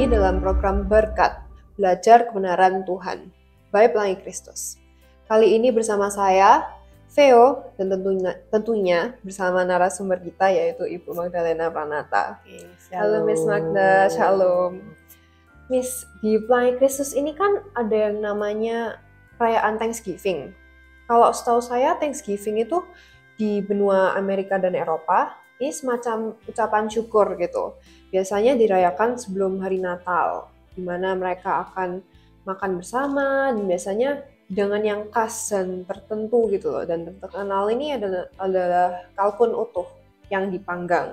lagi dalam program Berkat, Belajar Kebenaran Tuhan, by Pelangi Kristus. Kali ini bersama saya, Theo, dan tentunya bersama narasumber kita yaitu Ibu Magdalena Pranata. Halo Miss Magda, Shalom. Miss, di Pelangi Kristus ini kan ada yang namanya perayaan Thanksgiving. Kalau setahu saya Thanksgiving itu di benua Amerika dan Eropa, ini semacam ucapan syukur gitu. Biasanya dirayakan sebelum hari Natal, di mana mereka akan makan bersama dan biasanya hidangan yang khas dan tertentu gitu loh. Dan terkenal ini adalah kalkun utuh yang dipanggang.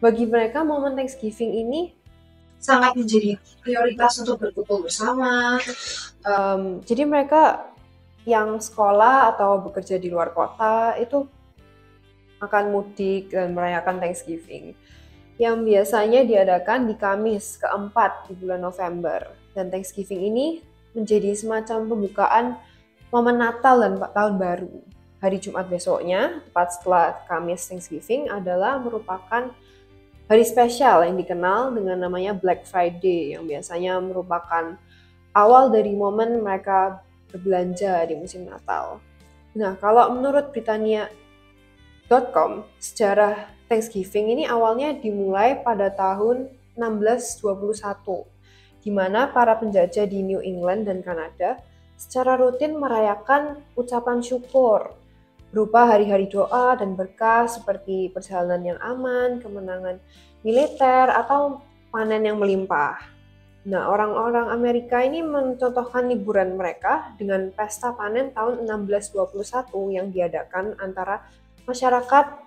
Bagi mereka momen Thanksgiving ini sangat menjadi prioritas untuk berkumpul bersama. Jadi mereka yang sekolah atau bekerja di luar kota itu akan mudik dan merayakan Thanksgiving yang biasanya diadakan di Kamis keempat di bulan November. Dan Thanksgiving ini menjadi semacam pembukaan momen Natal dan Tahun Baru. Hari Jumat besoknya, tepat setelah Kamis Thanksgiving, adalah merupakan hari spesial yang dikenal dengan namanya Black Friday, yang biasanya merupakan awal dari momen mereka berbelanja di musim Natal. Nah, kalau menurut Britannia.com, sejarah Thanksgiving ini awalnya dimulai pada tahun 1621, di mana para penjajah di New England dan Kanada secara rutin merayakan ucapan syukur berupa hari-hari doa dan berkah seperti perjalanan yang aman, kemenangan militer, atau panen yang melimpah. Nah, orang-orang Amerika ini mencontohkan liburan mereka dengan pesta panen tahun 1621 yang diadakan antara masyarakat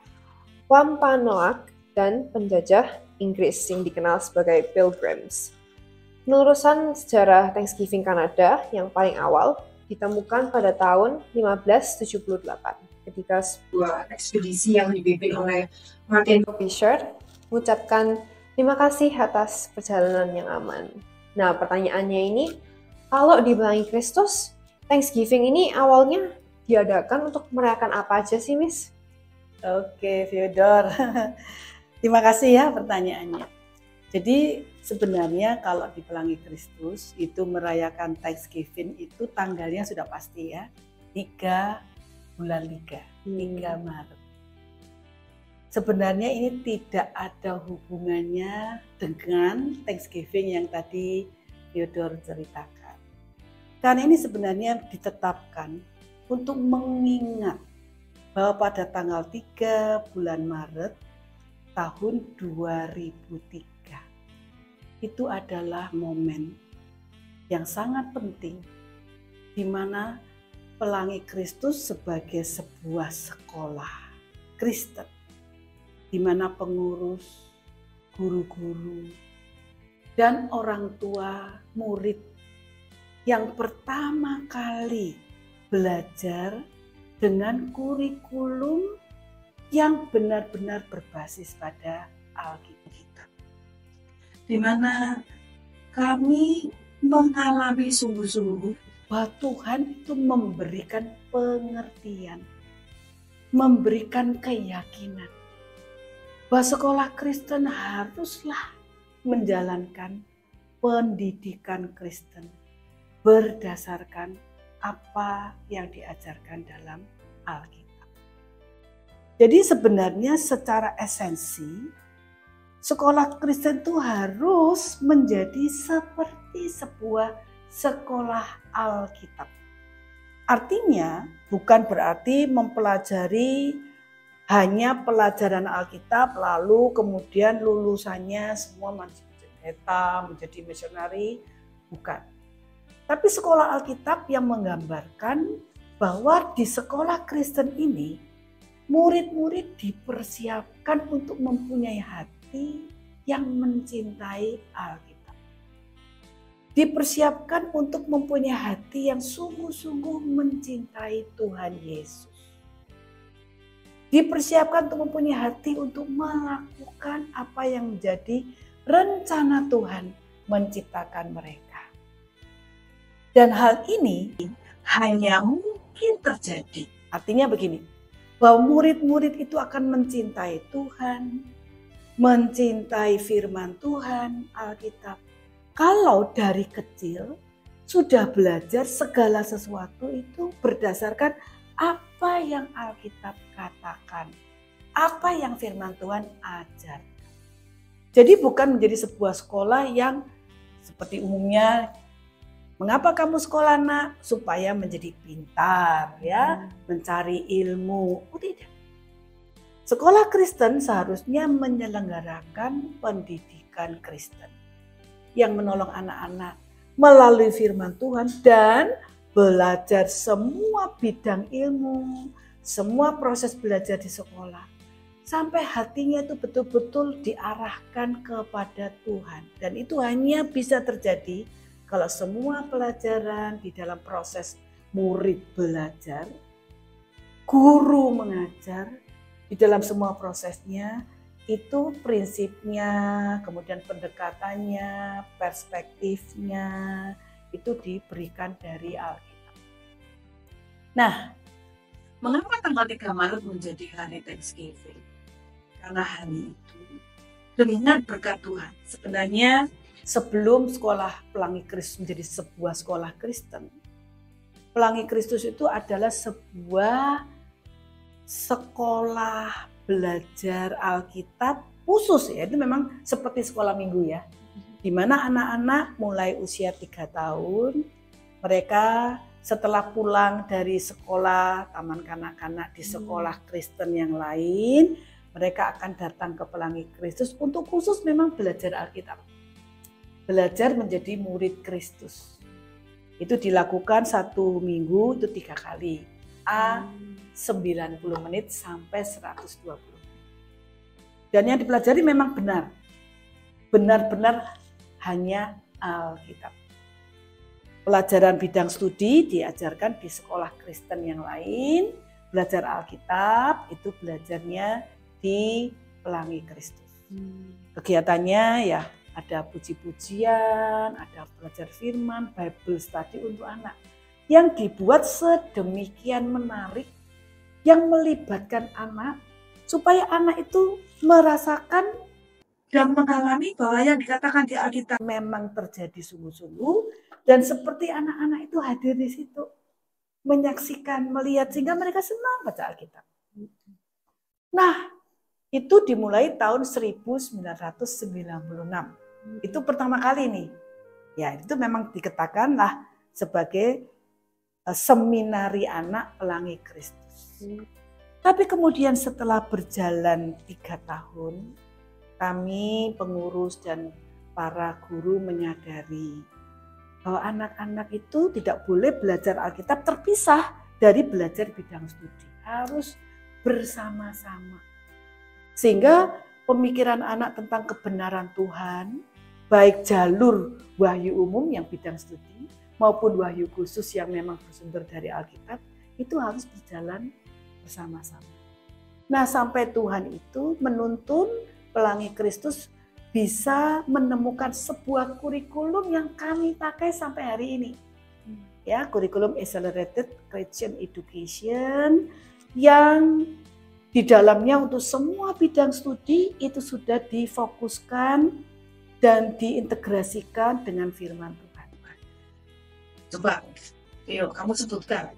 Wampanoag dan penjajah Inggris yang dikenal sebagai Pilgrims. Penelusuran sejarah Thanksgiving Kanada yang paling awal ditemukan pada tahun 1578 ketika sebuah ekspedisi yang dipimpin oleh Martin Fisher mengucapkan terima kasih atas perjalanan yang aman. Nah, pertanyaannya ini, kalau di Pelangi Kristus, Thanksgiving ini awalnya diadakan untuk merayakan apa aja sih, Miss? Oke, Fyodor. Terima kasih ya pertanyaannya. Jadi sebenarnya kalau di Pelangi Kristus itu merayakan Thanksgiving itu tanggalnya sudah pasti ya. 3 bulan 3 Maret. Sebenarnya ini tidak ada hubungannya dengan Thanksgiving yang tadi Fyodor ceritakan. Karena ini sebenarnya ditetapkan untuk mengingat bahwa pada tanggal 3 bulan Maret tahun 2003 itu adalah momen yang sangat penting di mana Pelangi Kristus sebagai sebuah sekolah Kristen di mana pengurus, guru-guru, dan orang tua murid yang pertama kali belajar dengan kurikulum yang benar-benar berbasis pada Alkitab. Di mana kami mengalami sungguh-sungguh bahwa Tuhan itu memberikan pengertian, memberikan keyakinan bahwa sekolah Kristen haruslah menjalankan pendidikan Kristen berdasarkan apa yang diajarkan dalam Alkitab. Jadi sebenarnya secara esensi, sekolah Kristen itu harus menjadi seperti sebuah sekolah Alkitab. Artinya bukan berarti mempelajari hanya pelajaran Alkitab lalu kemudian lulusannya semua menjadi pendeta, menjadi misionari, bukan. Tapi sekolah Alkitab yang menggambarkan bahwa di sekolah Kristen ini murid-murid dipersiapkan untuk mempunyai hati yang mencintai Alkitab. Dipersiapkan untuk mempunyai hati yang sungguh-sungguh mencintai Tuhan Yesus. Dipersiapkan untuk mempunyai hati untuk melakukan apa yang menjadi rencana Tuhan menciptakan mereka. Dan hal ini hanya mungkin terjadi. Artinya begini, bahwa murid-murid itu akan mencintai Tuhan, mencintai firman Tuhan, Alkitab, kalau dari kecil sudah belajar segala sesuatu itu berdasarkan apa yang Alkitab katakan, apa yang firman Tuhan ajar. Jadi bukan menjadi sebuah sekolah yang seperti umumnya, mengapa kamu sekolah nak? Supaya menjadi pintar ya, mencari ilmu. Oh tidak. Sekolah Kristen seharusnya menyelenggarakan pendidikan Kristen yang menolong anak-anak melalui firman Tuhan dan belajar semua bidang ilmu, semua proses belajar di sekolah. Sampai hatinya itu betul-betul diarahkan kepada Tuhan. Dan itu hanya bisa terjadi kalau semua pelajaran di dalam proses murid belajar, guru mengajar, di dalam semua prosesnya, itu prinsipnya, kemudian pendekatannya, perspektifnya, itu diberikan dari Alkitab. Nah, Mengapa tanggal 3 Maret menjadi hari Thanksgiving? Karena hari itu dengan berkat Tuhan. sebenarnya sebelum sekolah Pelangi Kristus menjadi sebuah sekolah Kristen, Pelangi Kristus itu adalah sebuah sekolah belajar Alkitab khusus ya, itu memang seperti sekolah minggu ya, di mana anak-anak mulai usia 3 tahun, mereka setelah pulang dari sekolah taman kanak-kanak di sekolah Kristen yang lain, mereka akan datang ke Pelangi Kristus untuk khusus memang belajar Alkitab, belajar menjadi murid Kristus. Itu dilakukan 1 minggu itu 3 kali, 90 menit sampai 120 menit. Dan yang dipelajari memang benar-benar hanya Alkitab. Pelajaran bidang studi diajarkan di sekolah Kristen yang lain, belajar Alkitab itu belajarnya di Pelangi Kristus. Kegiatannya ya ada puji-pujian, ada belajar firman, Bible study untuk anak yang dibuat sedemikian menarik, yang melibatkan anak supaya anak itu merasakan Dan mengalami bahwa yang dikatakan di Alkitab memang terjadi sungguh-sungguh, dan seperti anak-anak itu hadir di situ, menyaksikan, melihat, sehingga mereka senang baca Alkitab. Nah, itu dimulai tahun 1996. Itu pertama kali nih. Ya, itu memang dikatakanlah sebagai seminari anak Pelangi Kristus. Tapi kemudian setelah berjalan 3 tahun, kami pengurus dan para guru menyadari bahwa anak-anak itu tidak boleh belajar Alkitab terpisah dari belajar bidang studi. Harus bersama-sama. Sehingga pemikiran anak tentang kebenaran Tuhan, baik jalur wahyu umum yang bidang studi, maupun wahyu khusus yang memang bersumber dari Alkitab, itu harus berjalan bersama-sama. Nah, sampai Tuhan itu menuntun Pelangi Kristus bisa menemukan sebuah kurikulum yang kami pakai sampai hari ini. Ya, kurikulum Accelerated Christian Education yang di dalamnya untuk semua bidang studi itu sudah difokuskan dan diintegrasikan dengan firman Tuhan. Coba, Theo, kamu sebutkan.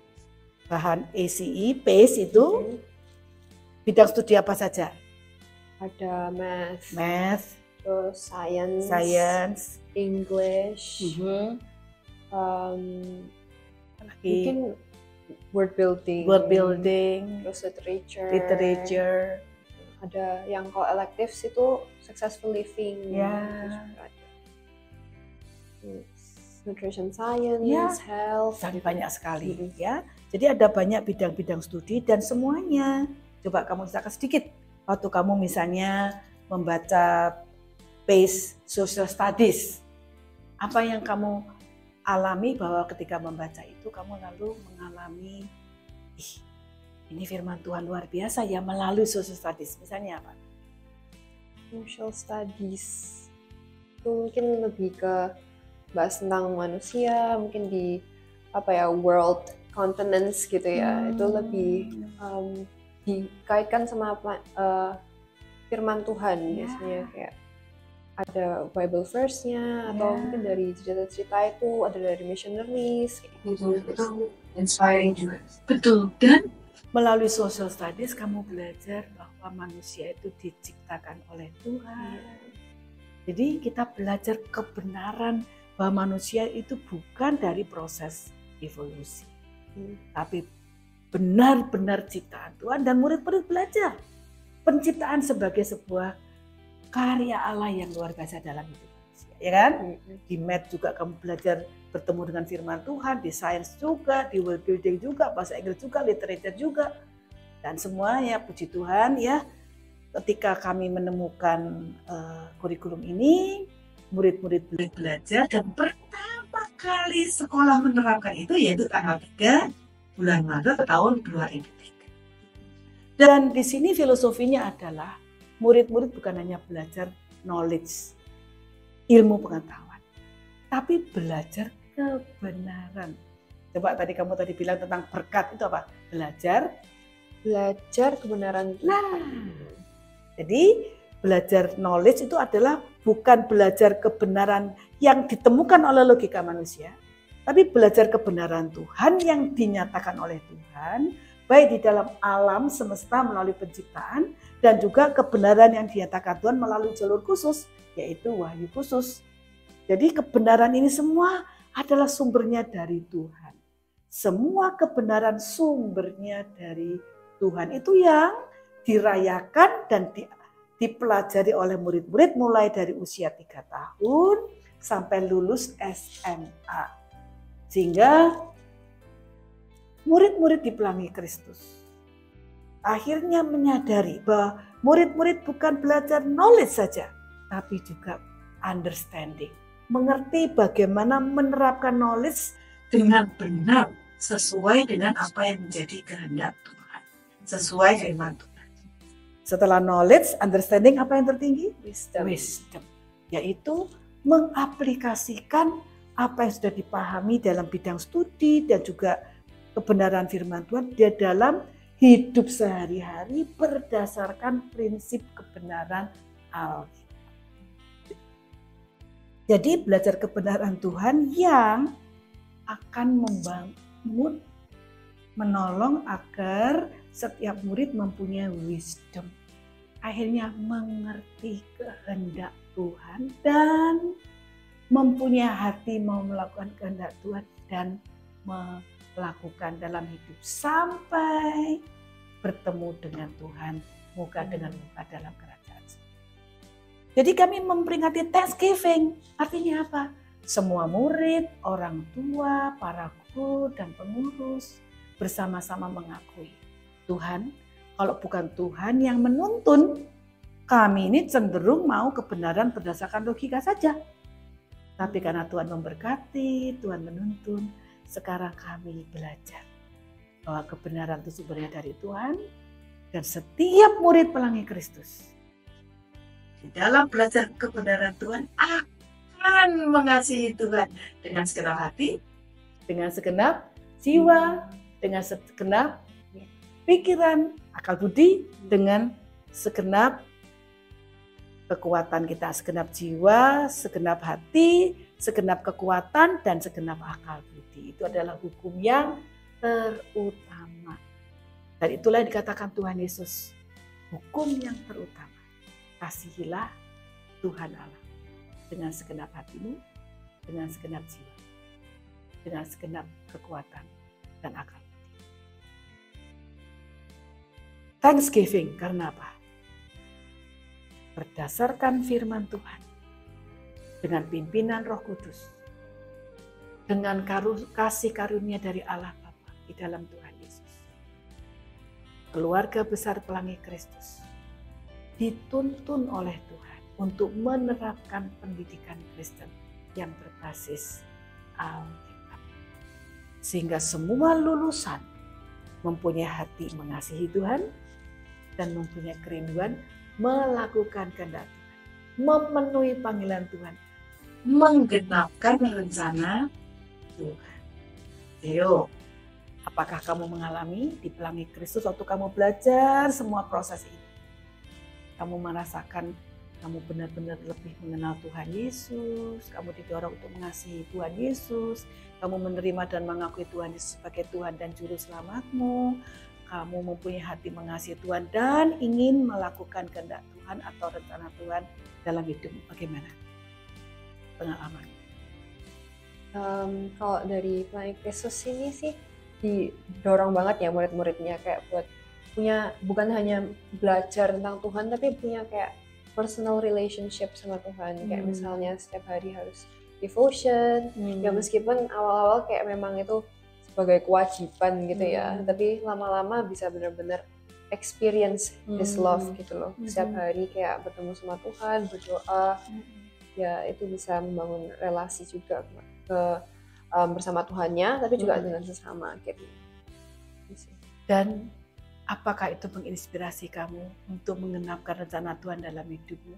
Bahan ACE, PACE itu bidang studi apa saja? Ada Math, terus science, English, mungkin word building, terus literature. Ada yang kalau electives itu successful living, nutrition science, health, dan banyak sekali ya. Jadi ada banyak bidang-bidang studi dan semuanya. Coba kamu ceritakan sedikit. Waktu kamu misalnya membaca PACE Social Studies, apa yang kamu alami bahwa ketika membaca itu kamu lalu mengalami, ini firman Tuhan luar biasa ya melalui Social Studies. Misalnya apa? Social Studies itu mungkin lebih ke bahas tentang manusia, mungkin di world continents gitu ya. Itu lebih dikaitkan sama firman Tuhan biasanya, kayak ada Bible verse-nya atau Ya. mungkin dari cerita-cerita itu ada dari missionaries kayak gitu. Itu inspiring juga. Betul. Dan Melalui social studies kamu belajar bahwa manusia itu diciptakan oleh Tuhan. Jadi kita belajar kebenaran bahwa manusia itu bukan dari proses evolusi. Tapi benar-benar ciptaan Tuhan, dan murid-murid belajar penciptaan sebagai sebuah karya Allah yang luar biasa dalam hidup manusia, ya kan? Di math juga kamu belajar bertemu dengan firman Tuhan, di sains juga, di world building juga, bahasa Inggris juga, literature juga, dan semuanya puji Tuhan ya. Ketika kami menemukan kurikulum ini, murid-murid belajar, dan pertama kali sekolah menerapkan itu yaitu tanggal 3 bulan Maret tahun 2003. Dan di sini filosofinya adalah murid-murid bukan hanya belajar knowledge, ilmu pengetahuan, tapi belajar kebenaran. Coba kamu tadi bilang tentang berkat, itu apa? Belajar kebenaran. Jadi belajar knowledge itu adalah bukan belajar kebenaran yang ditemukan oleh logika manusia, tapi belajar kebenaran Tuhan yang dinyatakan oleh Tuhan, baik di dalam alam semesta melalui penciptaan, dan juga kebenaran yang dinyatakan Tuhan melalui jalur khusus, yaitu wahyu khusus. Jadi kebenaran ini semua adalah sumbernya dari Tuhan. Semua kebenaran sumbernya dari Tuhan, itu yang dirayakan dan dipelajari oleh murid-murid mulai dari usia 3 tahun sampai lulus SMA. Sehingga murid-murid di Pelangi Kristus akhirnya menyadari bahwa murid-murid bukan belajar knowledge saja, tapi juga understanding. Mengerti bagaimana menerapkan knowledge dengan benar sesuai dengan apa yang menjadi kehendak Tuhan, sesuai firman Tuhan. Setelah knowledge, understanding, apa yang tertinggi? Wisdom. Yaitu mengaplikasikan apa yang sudah dipahami dalam bidang studi dan juga kebenaran firman Tuhan di dalam hidup sehari-hari berdasarkan prinsip kebenaran Alkitab. Jadi belajar kebenaran Tuhan yang akan membangun, menolong agar setiap murid mempunyai wisdom. Akhirnya mengerti kehendak Tuhan dan mempunyai hati mau melakukan kehendak Tuhan dan melakukan dalam hidup sampai bertemu dengan Tuhan muka dengan muka dalam kerajaan. Jadi kami memperingati Thanksgiving. Artinya apa? Semua murid, orang tua, para guru dan pengurus bersama-sama mengakui, Tuhan, kalau bukan Tuhan yang menuntun, kami ini cenderung mau kebenaran berdasarkan logika saja. Tapi karena Tuhan memberkati, Tuhan menuntun, sekarang kami belajar bahwa kebenaran itu sumbernya dari Tuhan, dan setiap murid Pelangi Kristus di dalam belajar kebenaran Tuhan akan mengasihi Tuhan dengan segenap hati, dengan segenap jiwa, dengan segenap pikiran, akal budi, dengan segenap kekuatan kita, segenap jiwa, segenap hati, segenap kekuatan, dan segenap akal budi. Itu adalah hukum yang terutama. Dan itulah yang dikatakan Tuhan Yesus, hukum yang terutama. Kasihilah Tuhan Allah dengan segenap hatimu, dengan segenap jiwa, dengan segenap kekuatan dan akal. Thanksgiving karena apa? Berdasarkan firman Tuhan, dengan pimpinan Roh Kudus, dengan kasih karunia dari Allah Bapa di dalam Tuhan Yesus. Keluarga besar Pelangi Kristus dituntun oleh Tuhan untuk menerapkan pendidikan Kristen yang berbasis Alkitab. Sehingga semua lulusan mempunyai hati mengasihi Tuhan dan mempunyai kerinduan melakukan kehendak Tuhan, memenuhi panggilan Tuhan, menggenapkan rencana Tuhan. Theo, apakah kamu mengalami di Pelangi Kristus waktu kamu belajar semua proses ini? Kamu merasakan kamu benar-benar lebih mengenal Tuhan Yesus, kamu didorong untuk mengasihi Tuhan Yesus, kamu menerima dan mengakui Tuhan Yesus sebagai Tuhan dan Juru Selamatmu, kamu mempunyai hati mengasihi Tuhan dan ingin melakukan kehendak Tuhan atau rencana Tuhan dalam hidupmu. Bagaimana pengalaman? Kalau dari Pelangi Kristus ini sih didorong banget ya murid-muridnya kayak buat punya, bukan hanya belajar tentang Tuhan tapi punya kayak personal relationship sama Tuhan. Kayak misalnya setiap hari harus devotion, ya meskipun awal-awal kayak memang itu sebagai kewajiban gitu ya, tapi lama-lama bisa benar-benar experience His love gitu loh. Setiap hari kayak bertemu sama Tuhan, berdoa, ya itu bisa membangun relasi juga bersama Tuhannya, tapi juga dengan sesama akhirnya. Dan apakah itu menginspirasi kamu untuk mengenapkan rencana Tuhan dalam hidupmu?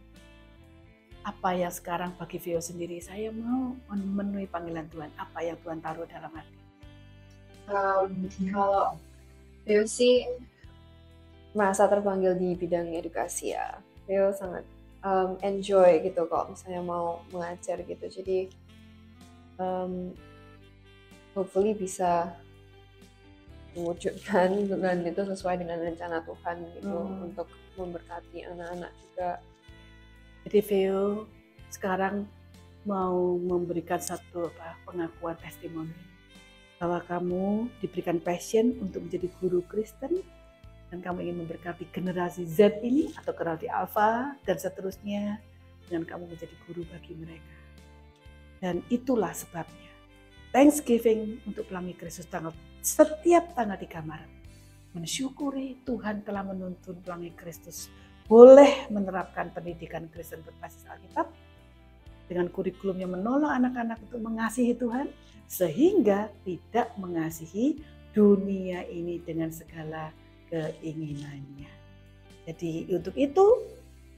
Apa yang sekarang bagi Vio sendiri, saya mau memenuhi panggilan Tuhan, apa yang Tuhan taruh dalam hati? Kalau Vio sih merasa terpanggil di bidang edukasi ya. Vio sangat enjoy gitu kalau misalnya mau mengajar gitu. Jadi hopefully bisa mewujudkan dan itu sesuai dengan rencana Tuhan gitu, untuk memberkati anak-anak juga. Jadi Vio sekarang mau memberikan satu pengakuan testimoni bahwa kamu diberikan passion untuk menjadi guru Kristen dan kamu ingin memberkati generasi Z ini atau generasi Alpha dan seterusnya dengan kamu menjadi guru bagi mereka. Dan itulah sebabnya Thanksgiving untuk Pelangi Kristus setiap tanggal 3 Maret. Mensyukuri Tuhan telah menuntun Pelangi Kristus boleh menerapkan pendidikan Kristen berbasis Alkitab dengan kurikulum yang menolong anak-anak untuk mengasihi Tuhan sehingga tidak mengasihi dunia ini dengan segala keinginannya. Jadi untuk itu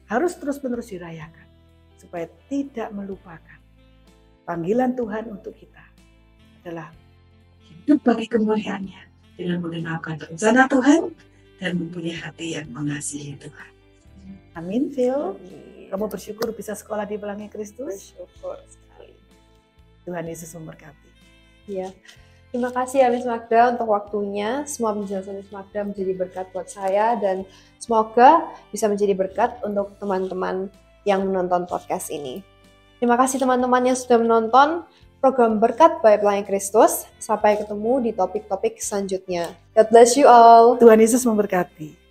harus terus-menerus dirayakan supaya tidak melupakan panggilan Tuhan untuk kita adalah hidup bagi kemuliaannya dengan mengenalkan rencana Tuhan dan mempunyai hati yang mengasihi Tuhan. Amin, Phil. Kamu bersyukur bisa sekolah di Pelangi Kristus? Bersyukur sekali. Tuhan Yesus memberkati. Iya. Terima kasih ya Miss Magda untuk waktunya. Semua penjelasan Miss Magda menjadi berkat buat saya dan semoga bisa menjadi berkat untuk teman-teman yang menonton podcast ini. Terima kasih teman-teman yang sudah menonton program Berkat by Pelangi Kristus. Sampai ketemu di topik-topik selanjutnya. God bless you all. Tuhan Yesus memberkati.